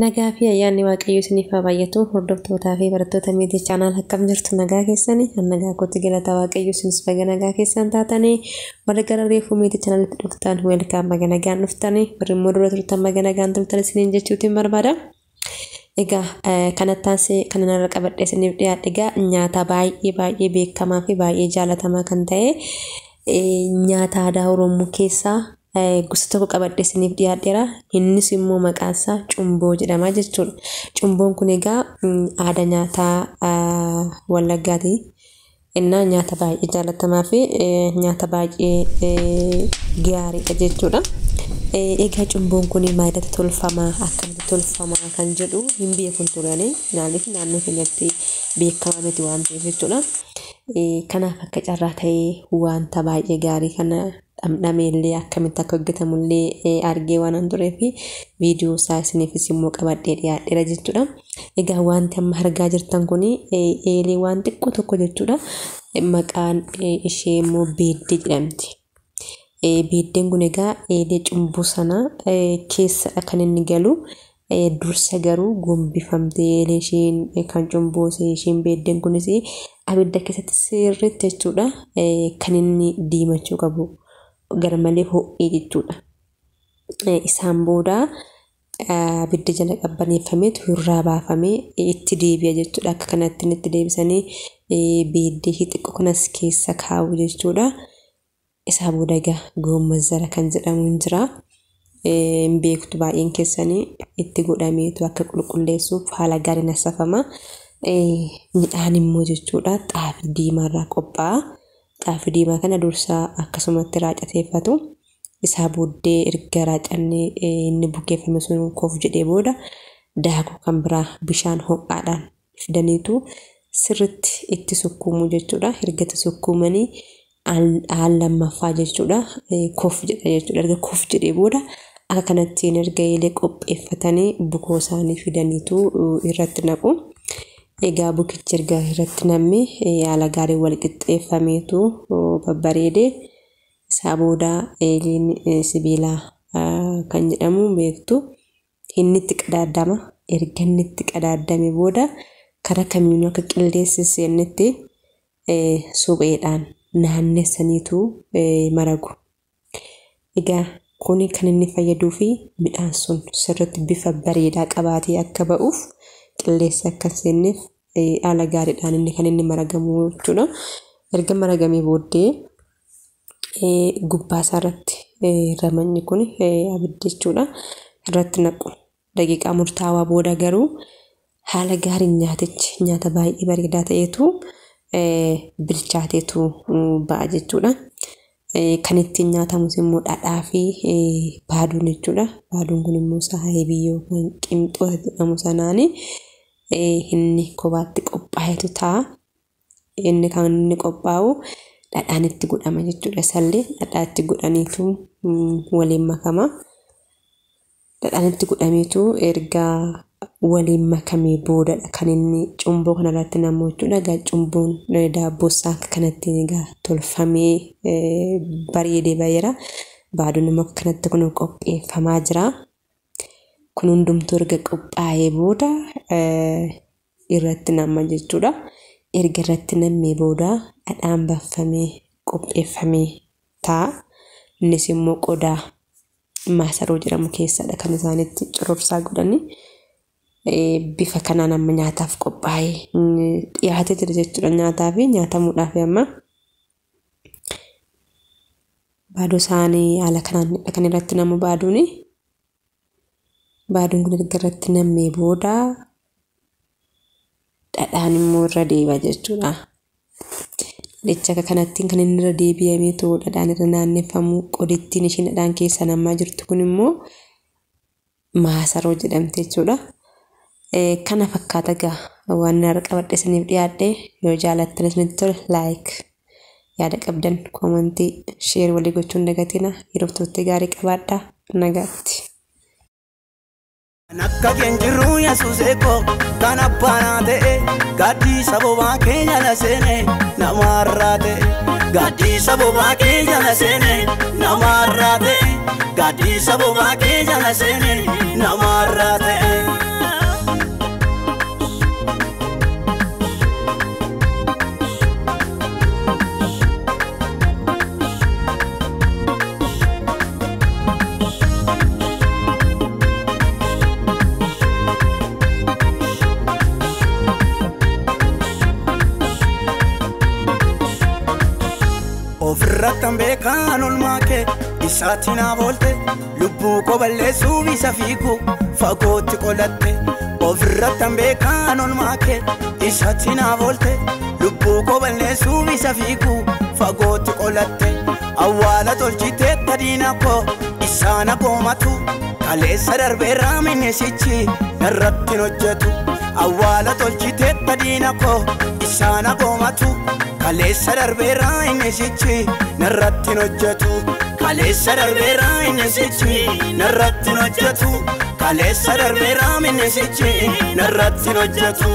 Nagaa fi ayyaanni waaqayyo isiniif haa baay'atu. Hordoftootaa fi barattoota miitii chaanaal akkam jirtu nagaa keessanii nagaa kootti galata waaqayyo isinis baga nagaa keessan taatanii warra gara reefuu miitii chaanaalitti dhuftan weelkaam baga nagaan dhuftanii warri immoo dura turtan baga nagaan turtan isiniin jechuutiin barbaada. Egaa kanattaan kana narra qabadhee isiniif dhiyaadhe egaa nyaata baay'ee beekamaa fi baay'ee jaalatamaa kan ta'e nyaata aadaa Oromoo keessaa gosa tokko qabadhee isiniif dhiyaadheera. Innis immoo maqaan isaa cumboo jedhama jechuudha. Cumboon kun egaa aadaa nyaataa Wallaggaati. Innaa nyaata baay'ee jaalatamaa fi nyaata baay'ee gaariidha jechuudha. Egaa cumboon kun maalirratti tolfama akkamitti tolfama kan jedhu hin beekun turani. Maaliif naannoo keenyatti beekamaa miti waan ta'eef jechuudha. Kanaaf akka carraa ta'ee wanta baay'ee gaarii kana dhamdhameellee akkamitti akka hojjetamullee argee waan tureef viidiyoo isaa isiniifis immoo qabadhee dhiyaadheera jechuudha. Egaa wanti amma argaa jirtan kun eelee waan xiqqoo tokko jechuudha. Maqaan ishee immoo beeddee jedhamti. Beeddeen kun egaa eelee cumboo sana keessa kan inni galu. Dursa garuu gombifamtee eelee isheen kan cumboo isheen beeddeen kunis abidda keessatti sirriitti jechuudha kan inni diimachuu qabu. Garmalee ho'ee jechuudha. Isaan booda abidda jala qabbaneeffameetu irraa baafamee itti deebi'a jechuudha. Akka kanatti itti deebisanii beeddee xiqqoo kanas keessa kaa'u jechuudha. Isaa booda egaa goommazara kan jedhamu hin jira. Beektu baay'een keessanii itti godhameetu akka qulqulleessuuf haala gaariin asafama. Midhaan immoo jechuudha xaafii diimaarraa qophaa'a. Xaafii diimaa kana dursaa akkasumatti raacateeffatu. Isaa booddee erga raacannee inni bukeeffame sun koof jedhee booda daakuu kan biraa bishaan ho'aadhaan fidaniitu sirriitti itti sukkuumu jechuudha. Erga itti sukkuumanii al lammaffaa jechuudha koof jedha jechuudha. Erga koof jedhee booda akka kanatti erga eelee qopheeffatanii bukoo isaanii fidaniitu irratti naqu. Egaa bukichi erga irratti namni haala gaarii wal qixxeeffameetu babbareedee isaa booda eeleen sibiilaa kan jedhamu beektu inni itti qadaadama. Erga inni itti qadaadame booda karaa kamiinuu akka qilleensi seennetti supheedhaan naannessaniitu maragu. Egaa kuni kan inni fayyaduu fi midhaan sun sirriitti bifa bareedaa qabaatee akka ba'uuf qilleensi akka seenneef haala gaariidhaan inni kan inni maragamu jechuudha. Erga maragamee booddee gubbaa isaarratti ramanni kun abidda jechuudha irratti naqu. Daqiiqaa murtaawaa booda garuu haala gaariin nyaatichi nyaata baay'ee bareedaa ta'eetu bilchaateetu ba'a jechuudha. Kan ittiin nyaatamus immoo dhadhaa fi baaduun jechuudha. Baaduun kun immoo saayee biyyoo kan qimxoota jedhamu sanaani inni kophaatti qophaa'etu ta'a. Inni kan inni qophaa'u dhadhaan itti godhama jechuudha. Isallee dhadhaa itti godhaniitu waliin makama. Dhadhaan itti godhameetu erga waliin makamee booda kan inni cumboo kanarratti namu jechuudha. Egaa cumboon daabboo isaa kanatti egaa tolfamee bareedee baay'eera. Baaduun immoo kanatti kun qopheeffamaa jira. Kun hundumtuu erga qophaa'ee booda irratti nama jechuudha. Erga irratti nammee booda dhadhaan baafamee qopheeffamee ta'a. Innis immoo qodaa maasaroo jedhamu keessadha kan isaanitti cororsaa godhanii. Bifa kanaan amma nyaataaf qophaa'ee dhiyaatee jira jechuudha. Nyaataa fi nyaatamuudhaaf amma baaduu isaanii haala kanaan kan irratti namu baaduuni. Baaduun kun erga irratti nammee booda dhadhaan immoo irra deebi'a jechuudha. Jecha akka kanatti kan inni irra deebi'ameetu dhadhaan irra naanneeffamu. Qodittiin isheen dhadhaan keessa namaa jirtu kun immoo maasaroo jedhamte jechuudha. Kana fakkaata egaa waan narra qabadhee isiniif dhiyaadhe yoo jaalattan isinitti tole laayik yaada qabdan koomentii sheer walii gochuun dagatina. Yeroo turtii gaarii qabaadhaa nagaatti. Nakka kenjiru Yesuusee koo kan abbaan ta'e gaaddisa bobaa keenya na seene namarraa ta'e gaaddisa bobaa keenya na seene namarraa ta'e gaaddisa bobaa keenya na seene namarraa ta'e. ofirrattan beekan olmaakee isaatti naa boolte lubbuu koo balleessuuf isa fiigu fagootti qolatte ofirrattan beekan olmaakee isaatti naa boolte lubbuu koo balleessuuf isa fiigu fagootti qolatte awwaala tolchitee tadiina koo isaana koomatu kaleessa darbeerraa minnesichi narratti hojjetu awwaala tolchitee tadiina koo isaana koomatu kaleessa darbeerraa minnesichi narratti hojjetu kaleessa darbeerraa minnesichi narratti hojjetu kaleessa darbeerraa minnesichi narratti hojjetu